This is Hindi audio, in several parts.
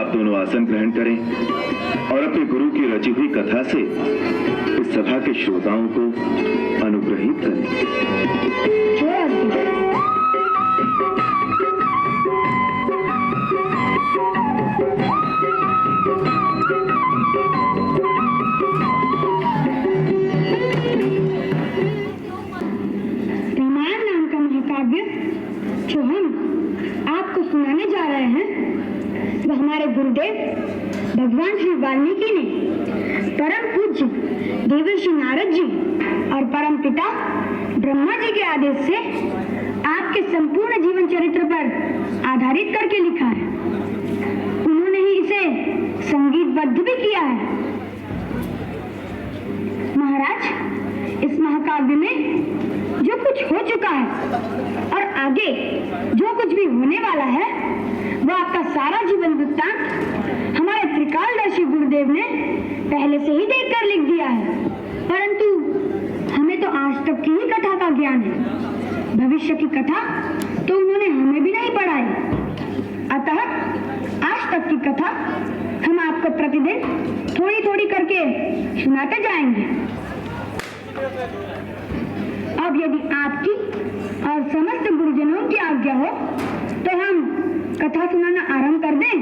आप दोनों आसन ग्रहण करें और अपने गुरु की रची हुई कथा से इस सभा के श्रोताओं को अनुग्रहित करें। रामायण नाम का महाकाव्य जो हम आपको सुनाने जा रहे हैं वह हमारे गुरुदेव भगवान श्री वाल्मीकि ने परम पूज्य देवर्षि नारद जी और परम पिता ब्रह्मा जी के आदेश से आपके संपूर्ण जीवन चरित्र पर आधारित करके लिखा है। उन्होंने ही इसे संगीतबद्ध भी किया है। महाराज, इस महाकाव्य में जो कुछ हो चुका है और आगे जो कुछ भी होने वाला है वो आपका सारा जीवन वृत्तांत हमारे त्रिकालदर्शी गुरुदेव ने पहले से ही देखकर लिख दिया है, परंतु हमें तो आज तक की ही कथा का ज्ञान है। भविष्य की कथा तो उन्होंने हमें भी नहीं पढ़ाई। अतः आज तक की कथा हम आपको प्रतिदिन थोड़ी थोड़ी करके सुनाते जाएंगे। अब यदि आपकी और समस्त गुरुजनों की आज्ञा हो तो हम कथा सुनाना आरंभ कर दें।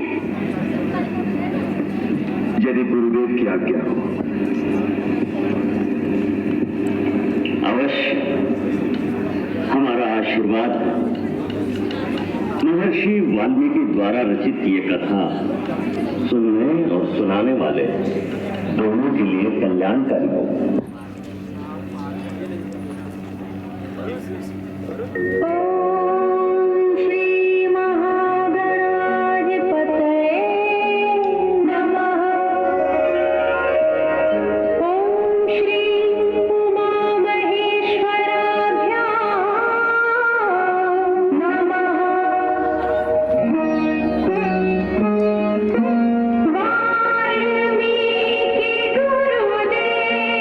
यदि गुरुदेव की आज्ञा हो। अवश्य। हमारा आशीर्वाद। महर्षि वाल्मीकि द्वारा रचित ये कथा सुनने और सुनाने वाले दोनों के लिए कल्याणकारी हो। वाल्मीकि गुरुदेव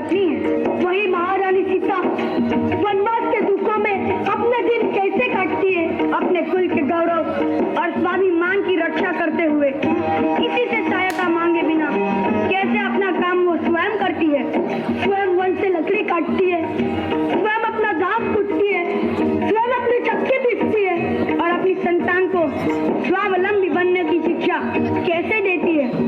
पत्नी है, वही महारानी सीता वनवास के दुखों में अपने दिन कैसे काटती है, अपने कुल के गौरव और स्वाभिमान की रक्षा करते हुए किसी से सहायता मांगे बिना कैसे अपना काम वो स्वयं करती है, स्वयं वन से लकड़ी काटती है, स्वयं अपना घास कूटती है, स्वयं अपने चक्के पीसती है और अपनी संतान को स्वावलंबी बनने की शिक्षा कैसे देती है।